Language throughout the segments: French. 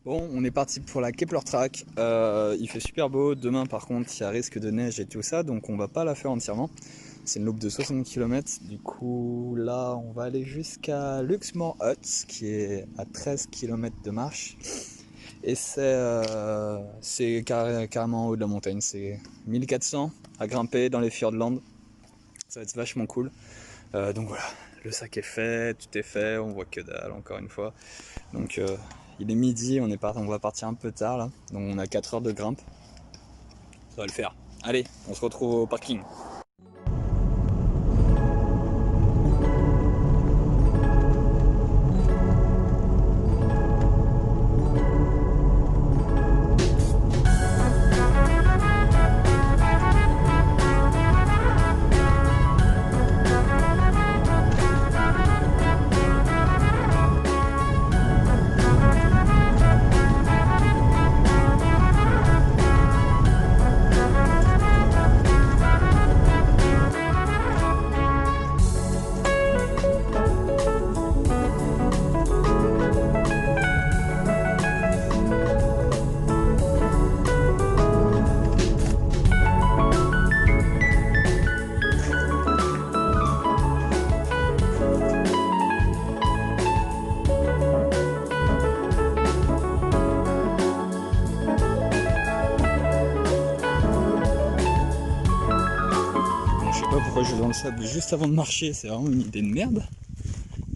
Bon, on est parti pour la Kepler Track. Il fait super beau. Demain, par contre, il y a risque de neige et tout ça, donc on va pas la faire entièrement. C'est une loupe de 60 km. Du coup, là, on va aller jusqu'à Luxmore Hut, qui est à 13 km de marche. Et c'est carrément en haut de la montagne. C'est 1400 à grimper dans les Fiordland. Ça va être vachement cool. Donc voilà, le sac est fait, tout est fait. On voit que dalle, encore une fois. Donc il est midi, on va partir un peu tard là, donc on a 4 heures de grimpe, ça va le faire. Allez, on se retrouve au parking. Bon, je sais pas pourquoi je vais dans le sable juste avant de marcher, c'est vraiment une idée de merde,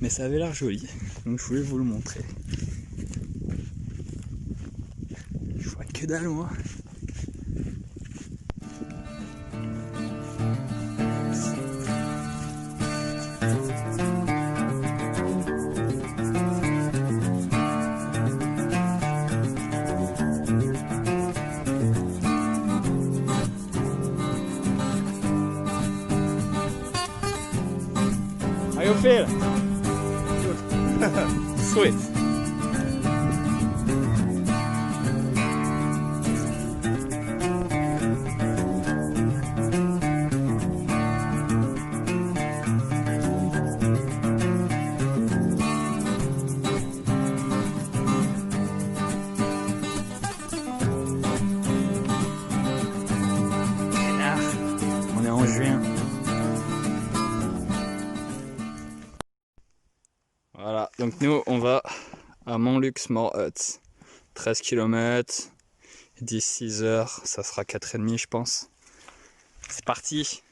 mais ça avait l'air joli, donc je voulais vous le montrer. Je vois que dalle moi. How you feel? Sweet. On est en juin. Voilà, donc nous on va à Montluxmore Hut. 13 km, 6 heures, ça sera 4h30 je pense. C'est parti!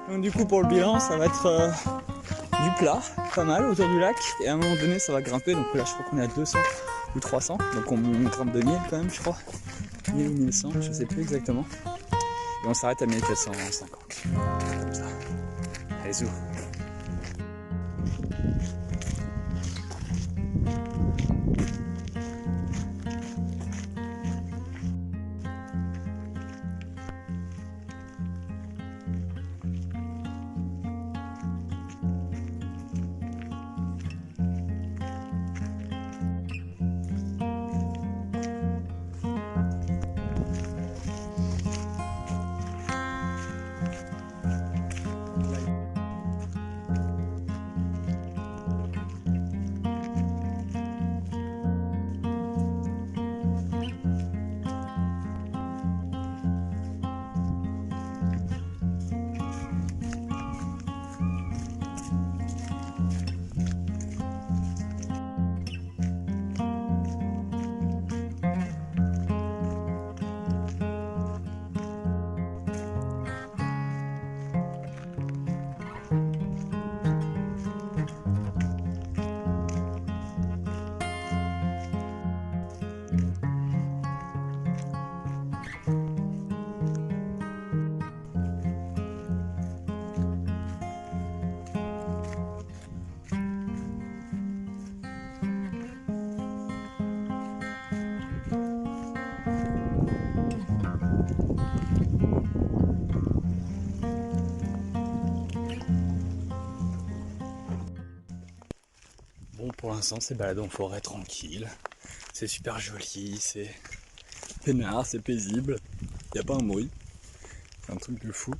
Donc du coup pour le bilan ça va être du plat, pas mal autour du lac, et à un moment donné ça va grimper, donc là je crois qu'on est à 200 ou 300, donc on grimpe de 1000 quand même je crois, 1000 ou 1100, je sais plus exactement, et on s'arrête à 1450, comme ça, allez zou. Bon, pour l'instant, c'est balade en forêt tranquille. C'est super joli, c'est peinard, c'est paisible. Il n'y a pas un bruit. C'est un truc de fou.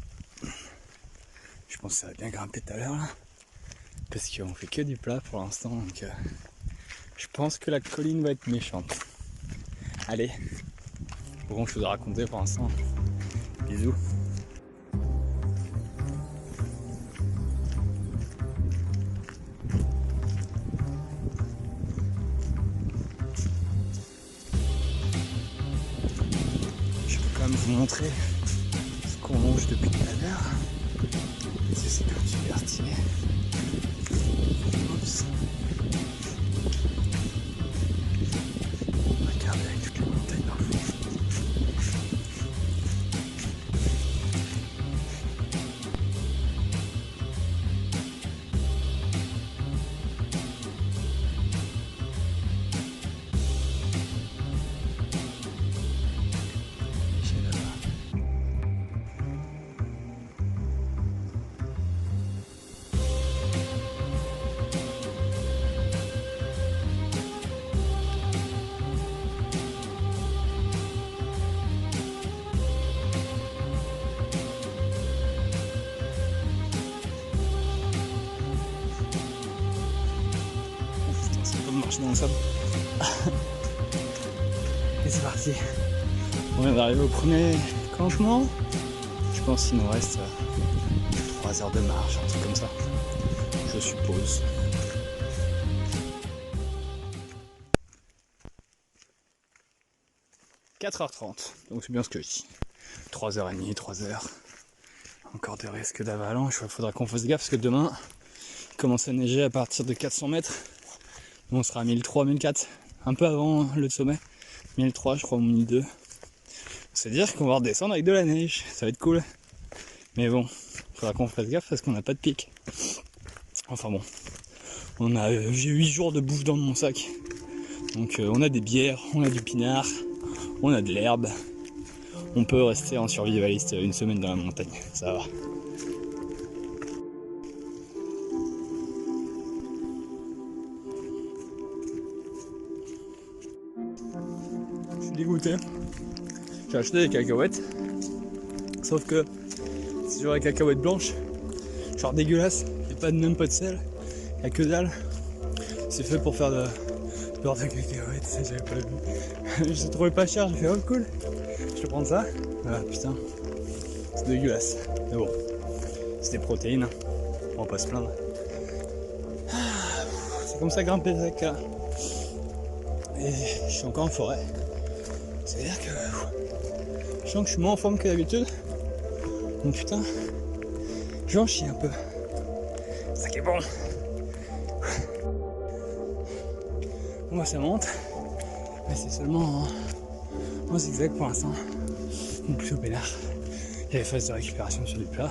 Je pense que ça va bien grimper tout à l'heure là. Parce qu'on fait que du plat pour l'instant, donc je pense que la colline va être méchante. Allez, pas grand chose à raconter pour l'instant. Bisous. Je peux quand même vous montrer ce qu'on longe depuis tout à l'heure. C'est quand même super stylé. Oups. Regardez avec toutes les montagnes dans le fond. J'ai là-bas. Ouf, putain, c'est comme marcher dans le sable. Et c'est parti. On vient d'arriver au premier campement. Je pense qu'il nous reste 3 heures de marche, un truc comme ça. Je suppose. « 4h30, donc c'est bien ce que je dis. 3h30, 3h. Encore des risques d'avalanche. Il faudra qu'on fasse gaffe parce que demain, il commence à neiger à partir de 400 mètres. On sera à 1003, 1004, un peu avant le sommet. 1003, je crois, ou 1002. C'est-à-dire qu'on va redescendre avec de la neige. Ça va être cool. Mais bon, il faudra qu'on fasse gaffe parce qu'on n'a pas de pic. Enfin bon, j'ai 8 jours de bouffe dans mon sac. Donc on a des bières, on a du pinard, on a de l'herbe. On peut rester en survivaliste une semaine dans la montagne, ça va. Je suis dégoûté. J'ai acheté des cacahuètes. Sauf que c'est genre des cacahuètes blanches, genre dégueulasse, et pas de même pas de sel, y'a que dalle. C'est fait pour faire de beurre de cacahuètes, ça j'avais pas vu. J'ai trouvé pas cher, j'ai fait oh cool, je vais prendre ça. Ah putain, c'est dégueulasse. Mais bon, c'est des protéines, on va pas se plaindre. C'est comme ça grimper avec là. Et je suis encore en forêt. C'est-à-dire que je sens que je suis moins en forme que d'habitude. Donc putain, j'en chie un peu. Ça qui est bon. Moi ça monte, mais c'est seulement en zigzag pour l'instant. Donc plutôt peinard. Il y a les phases de récupération sur du plat.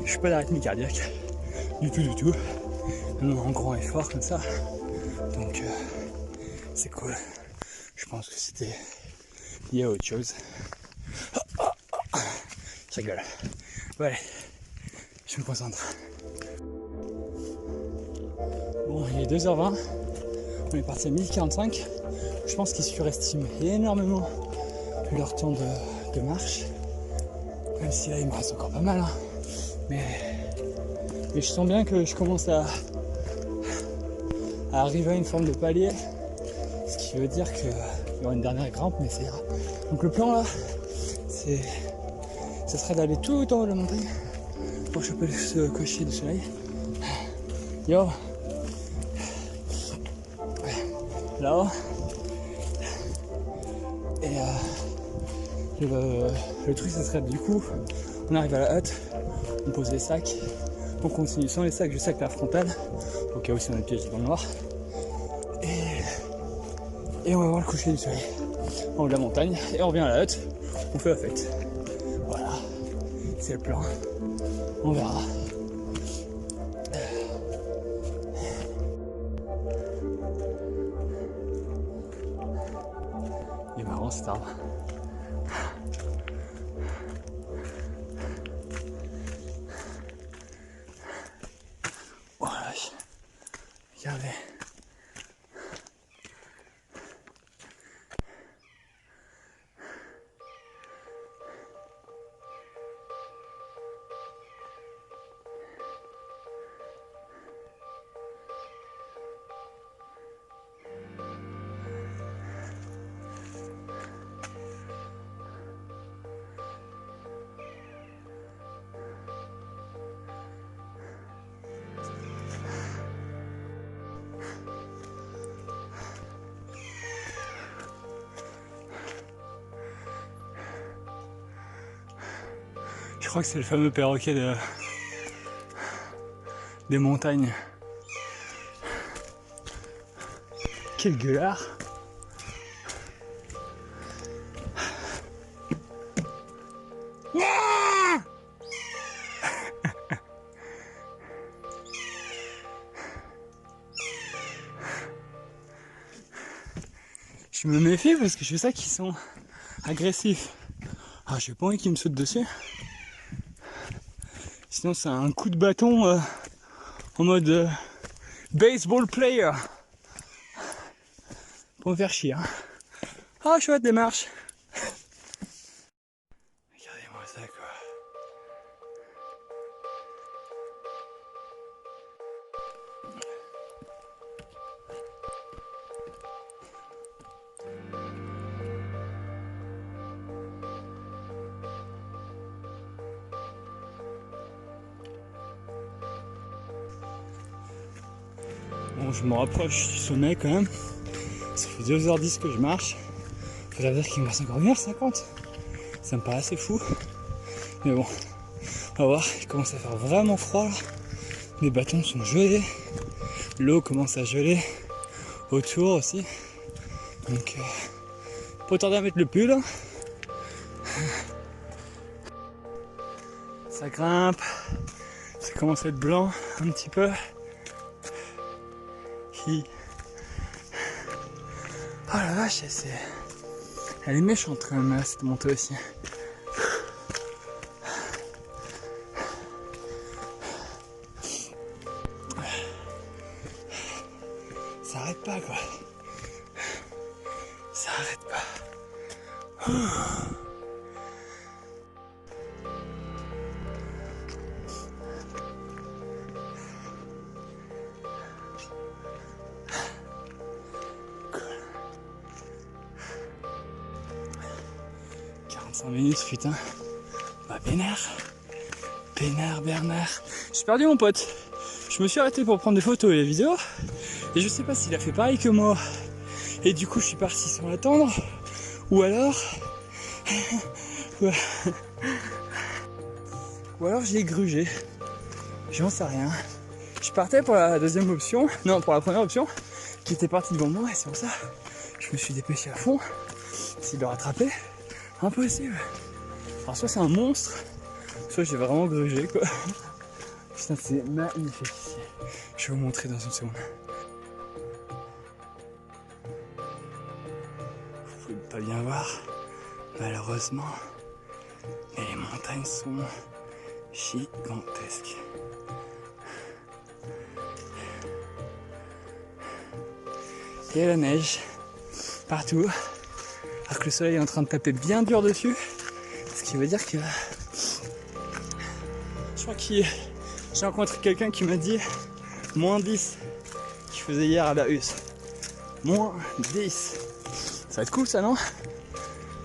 Je suis pas d'arythmie cardiaque. Du tout. Même en grand effort comme ça. Donc c'est cool. Je pense que c'était lié à autre chose. Je rigole. Ouais, je me concentre. Bon, il est 2h20. On est parti à 1045. Je pense qu'ils surestiment énormément leur temps de marche. Même si là il me reste encore pas mal. Hein. Mais je sens bien que je commence à arriver à une forme de palier. Ce qui veut dire qu'il y aura une dernière grimpe, mais ça ira. Donc le plan là, ça serait d'aller tout en haut de la montagne pour choper ce cocher du soleil. Yo, là-haut. Et le truc, ça serait du coup, on arrive à la hut, on pose les sacs, on continue sans les sacs, juste avec la frontale, au cas où si on est piégé dans le noir. Et on va voir le coucher du soleil en haut de la montagne, et on revient à la hut, on fait la fête. Voilà, c'est le plan, on verra. Il est marrant cet arbre. Voilà, regardez. crois que c'est le fameux perroquet des montagnes. Quel gueulard! Je me méfie parce que je sais qu'ils sont agressifs. Ah, j'ai pas envie qu'ils me sautent dessus. Sinon c'est un coup de bâton en mode baseball player. Pour me faire chier. Hein. Ah, chouette démarche. Regardez-moi ça quoi. Bon, je me rapproche du sommet quand même. Ça fait 2h10 que je marche. Faut dire qu'il me reste encore 1h50. Ça me paraît assez fou. Mais bon, on va voir. Il commence à faire vraiment froid là. Les bâtons sont gelés. L'eau commence à geler autour aussi. Donc, pas tarder à mettre le pull. Ça grimpe. Ça commence à être blanc un petit peu. Oh la vache, elle est méchante quand même cette montée aussi. Ça arrête pas quoi. Ça arrête pas. Cool. 45 minutes, putain. Bah Bénard. Bénard, Bernard. J'ai perdu mon pote. Je me suis arrêté pour prendre des photos et des vidéos. Et je sais pas s'il a fait pareil que moi. Et du coup je suis parti sans l'attendre. Ou alors... Ou alors j'y ai grugé. J'en sais rien. Je partais pour la deuxième option. Non, pour la première option. Qui était partie devant moi. Et c'est pour ça je me suis dépêché à fond. S'il le rattraper, impossible. Alors soit c'est un monstre, soit j'ai vraiment grugé quoi. Putain, c'est magnifique ici. Je vais vous montrer dans une seconde. Vous pouvez pas bien voir, malheureusement, mais les montagnes sont gigantesques. Il y a la neige partout, alors que le soleil est en train de taper bien dur dessus, ce qui veut dire que je crois que j'ai rencontré quelqu'un qui m'a dit moins 10 qu'il faisait hier à Bahus. Moins 10. Ça va être cool ça, non?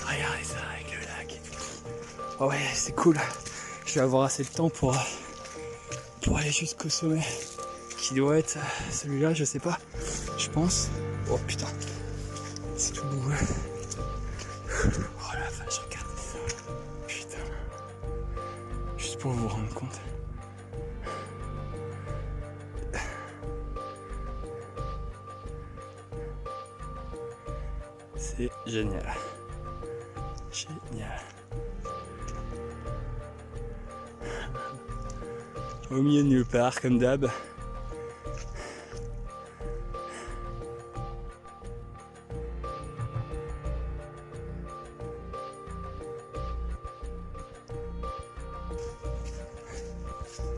Regardez ça avec le lac et tout. Oh ouais, c'est cool. Je vais avoir assez de temps pour aller jusqu'au sommet. Qui doit être celui-là, je sais pas. Je pense. Oh putain. C'est tout boueux. Oh la vache, regardez ça. Putain. Juste pour vous rendre compte. C'est génial. Génial. Au milieu de nulle part, comme d'hab.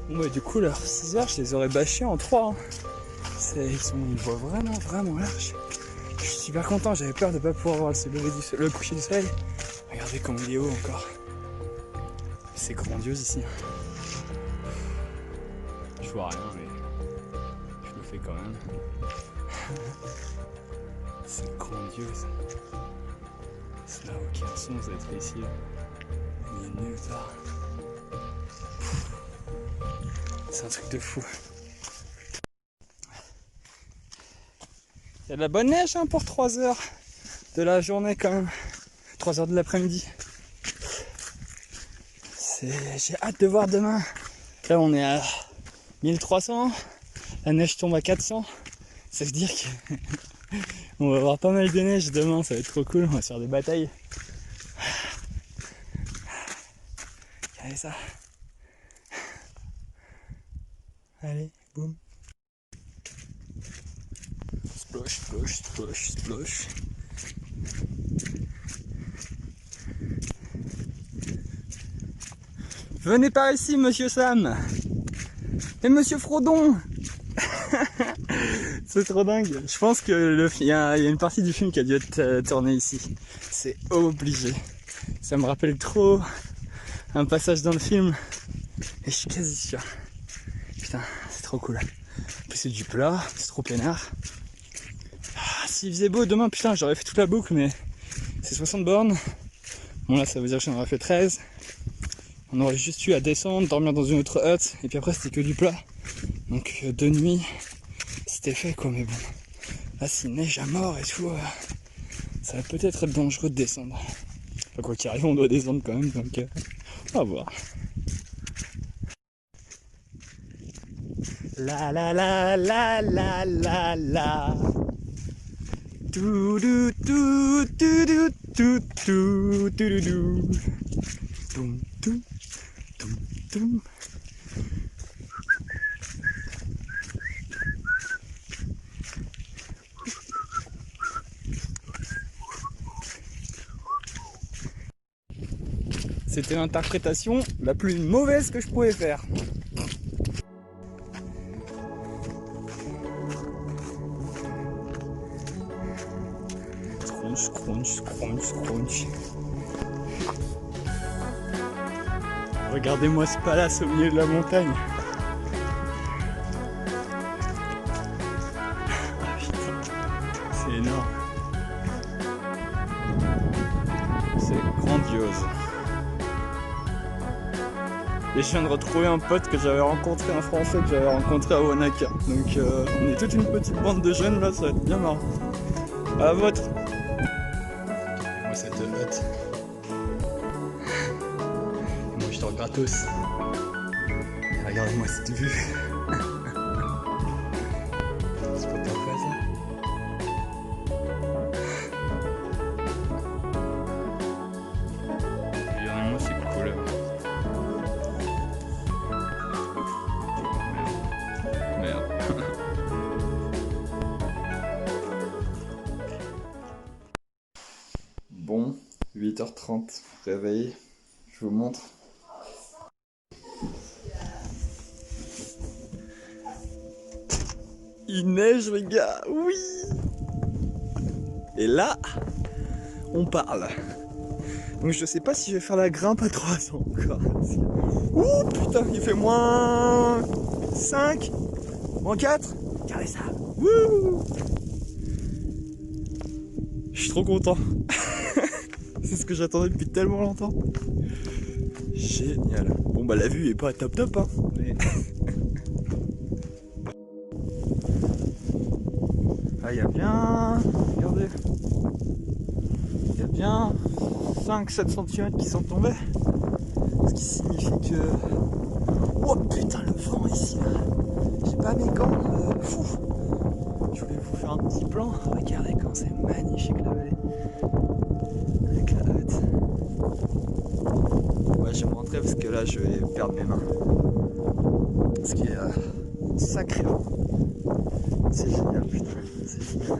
Bon bah du coup leurs 6 heures je les aurais bâchés en 3 hein. Ils voient vraiment large. Je suis super content, j'avais peur de ne pas pouvoir voir le coucher du soleil. Regardez comme il est haut encore. C'est grandiose ici. Je vois rien mais je le fais quand même. C'est grandiose. Ça n'a aucun sens d'être ici. Il est nulle part. C'est un truc de fou. Il y a de la bonne neige hein, pour 3 heures de la journée quand même. 3 heures de l'après-midi. J'ai hâte de voir demain. Là on est à 1300, la neige tombe à 400. Ça veut dire qu'on va avoir pas mal de neige demain, ça va être trop cool, on va se faire des batailles. Regardez ça. Allez, boum. Splosh, splosh, splosh, splosh. Venez par ici, monsieur Sam. Et monsieur Frodon. C'est trop dingue. Je pense que il y a une partie du film qui a dû être tournée ici. C'est obligé. Ça me rappelle trop un passage dans le film. Et je suis quasi sûr. Putain, c'est trop cool. En plus c'est du plat, c'est trop peinard. Ah, s'il faisait beau demain, putain, j'aurais fait toute la boucle, mais c'est 60 bornes. Bon là, ça veut dire que j'en aurais fait 13. On aurait juste eu à descendre, dormir dans une autre hutte, et puis après c'était que du plat. Donc de nuit, c'était fait quoi, mais bon. Là s'il neige à mort et tout, ça va peut-être être dangereux de descendre. Enfin, quoi qu'il arrive, on doit descendre quand même, donc on va voir. La la la la la la la. Tout du tout tout du tout tout tout tout. Toum toum toum toum. C'était l'interprétation la plus mauvaise que je pouvais faire. Crunch, crunch, crunch, crunch. Regardez-moi ce palace au milieu de la montagne. Ah putain, c'est énorme. C'est grandiose. Et je viens de retrouver un pote que j'avais rencontré, un Français que j'avais rencontré à Wanaka. Donc on est toute une petite bande de jeunes là, ça va être bien marrant. À la vôtre. Moi cette hutte. Et moi je dors gratos. Et regardez-moi cette vue. C'est pas parfait ça. Regardez-moi c'est cool. Merde. Bon, 8h30, réveil, je vous montre. Il neige les gars, oui. Et là, on parle. Donc je sais pas si je vais faire la grimpe à 300 encore. Ouh putain, il fait moins 5, moins 4. Regardez ça. Wouh. Je suis trop content. C'est ce que j'attendais depuis tellement longtemps. Génial. Bon bah la vue est pas top top hein. Mais... ah y a bien... regardez. Il y a bien 5-7 cm qui sont tombés. Ce qui signifie que... oh putain le vent ici là. J'ai pas mes gants. Fou. Je voulais vous faire un petit plan. Regardez quand c'est magnifique la vallée. Avec la hutte. Ouais, je vais me rentrer parce que là je vais perdre mes mains. Ce qui est sacré. C'est génial, putain. C'est génial.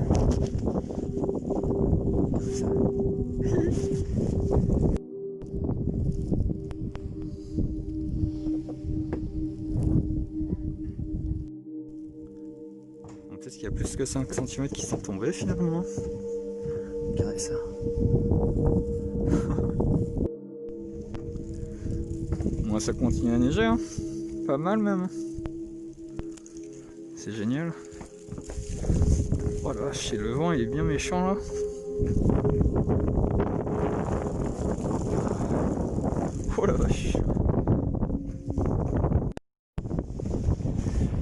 Comme ça. Peut-être qu'il y a plus que 5 cm qui sont tombés finalement. Regardez ça. Moi ça continue à neiger, hein. Pas mal même. C'est génial. Oh la vache, le vent il est bien méchant là. Oh la vache.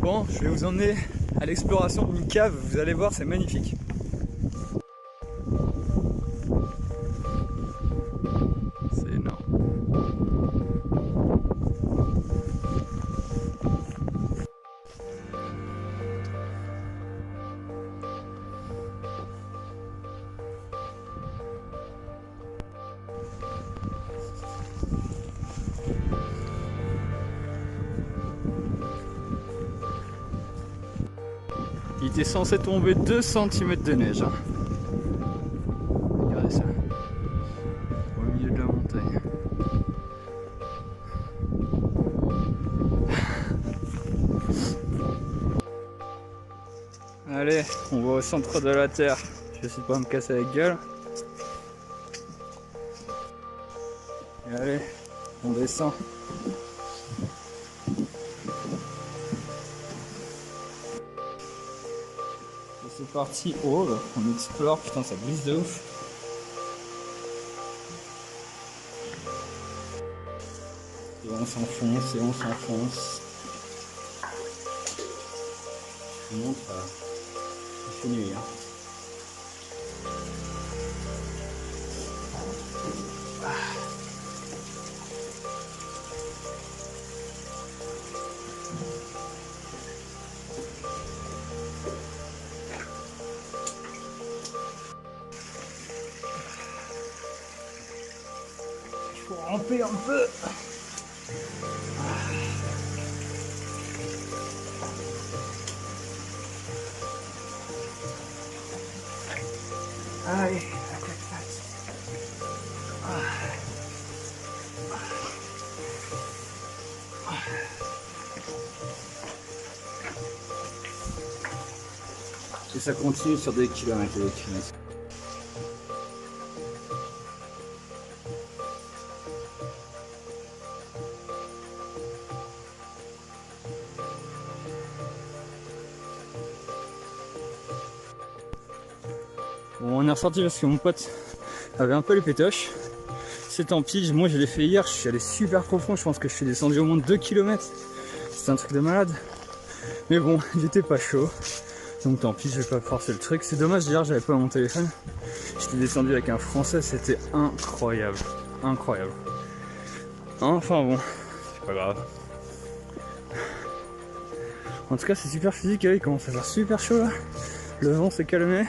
Bon, je vais vous emmener à l'exploration d'une cave, vous allez voir, c'est magnifique. C'est énorme. Il était censé tomber 2 cm de neige. Hein. Regardez ça. Au milieu de la montagne. Allez, on va au centre de la Terre. Je vais essayer de pas me casser la gueule. Et allez, on descend. Et c'est parti, oh, on explore, putain ça glisse de ouf. Et on s'enfonce, et on s'enfonce. Je vous montre, il fait nuit. Hein. Il faut ramper un peu. Allez, la claque. Et ça continue sur des kilomètres et des kilomètres. Bon, on est ressorti parce que mon pote avait un peu les pétoches. C'est tant pis, moi je l'ai fait hier, je suis allé super profond, je pense que je suis descendu au moins de 2 km. C'est un truc de malade. Mais bon, j'étais pas chaud. Donc tant pis, je vais pas forcer le truc. C'est dommage, hier j'avais pas mon téléphone. J'étais descendu avec un français, c'était incroyable. Incroyable. Enfin bon, c'est pas grave. En tout cas c'est super physique, il commence à faire super chaud là. Le vent s'est calmé.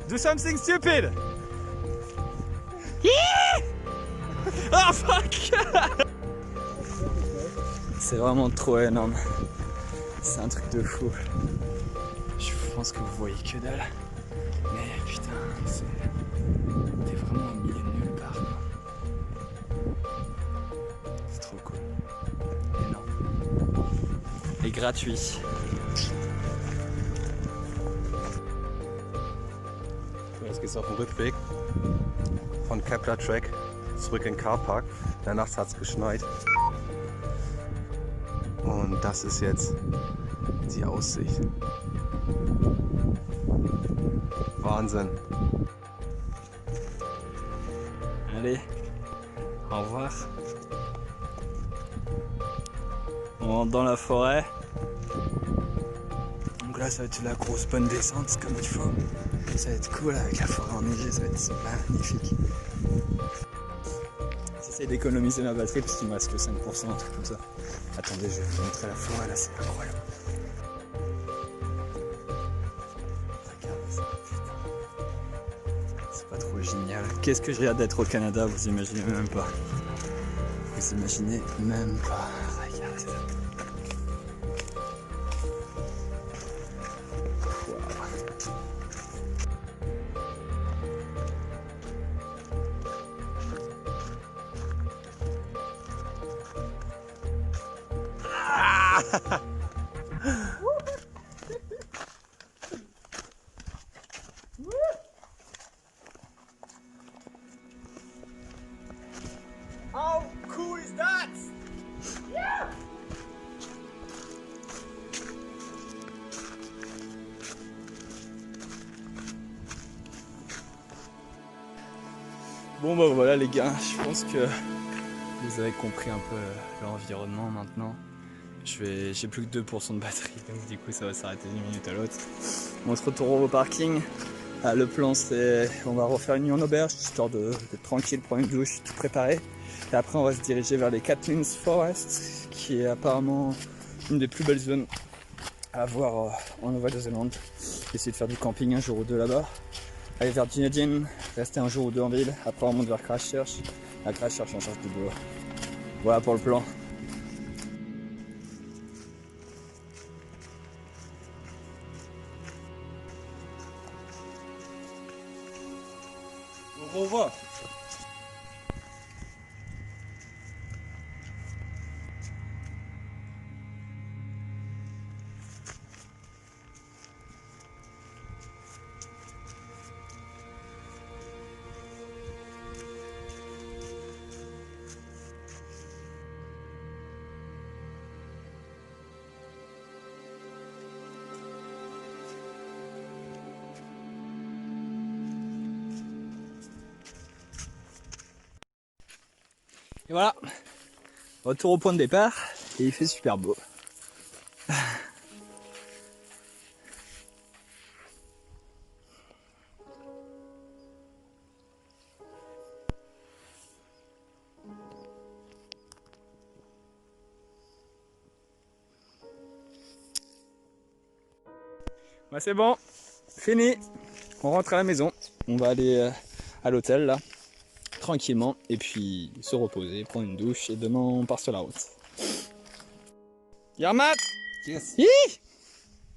Do something stupid! Oh fuck! C'est vraiment trop énorme. C'est un truc de fou. Je pense que vous voyez que dalle. Mais putain, t'es vraiment au milieu de nulle part. C'est trop cool. Énorme. Et gratuit. Jetzt geht es auf dem Rückweg von Kepler Track zurück in den Carpark. Danach hat es geschneit. Und das ist jetzt die Aussicht. Wahnsinn. Allez, au revoir. On rentre dans la forêt. Donc là ça va être la grosse bonne descente comme il faut. Ça va être cool avec la forêt enneigée, ça va être magnifique. J'essaie d'économiser ma batterie parce qu'il me reste que 5%, un truc comme ça. Attendez, je vais vous montrer la forêt là, c'est incroyable. Regardez ça, putain. C'est pas trop génial. Qu'est-ce que j'ai hâte d'être au Canada, vous imaginez même pas. Vous imaginez même pas. Regardez ça. Woo! Bon bah voilà les gars, je pense que vous avez compris un peu l'environnement maintenant. J'ai plus que 2% de batterie, donc du coup ça va s'arrêter d'une minute à l'autre. On se retrouve au parking. Le plan c'est, on va refaire une nuit en auberge, histoire d'être tranquille, prendre une douche, tout préparé. Et après on va se diriger vers les Catlins Forest, qui est apparemment une des plus belles zones à voir en Nouvelle-Zélande. Essayer de faire du camping un jour ou deux là-bas. Aller vers Dunedin, rester un jour ou deux en ville, après on monte vers Christchurch. À Christchurch on cherche du boulot. Voilà pour le plan. Au revoir. Et voilà, retour au point de départ, et il fait super beau. Bah c'est bon, fini, on rentre à la maison, on va aller à l'hôtel là, tranquillement, et puis se reposer, prendre une douche, et demain on part sur la route. Yermat! Yes. Hi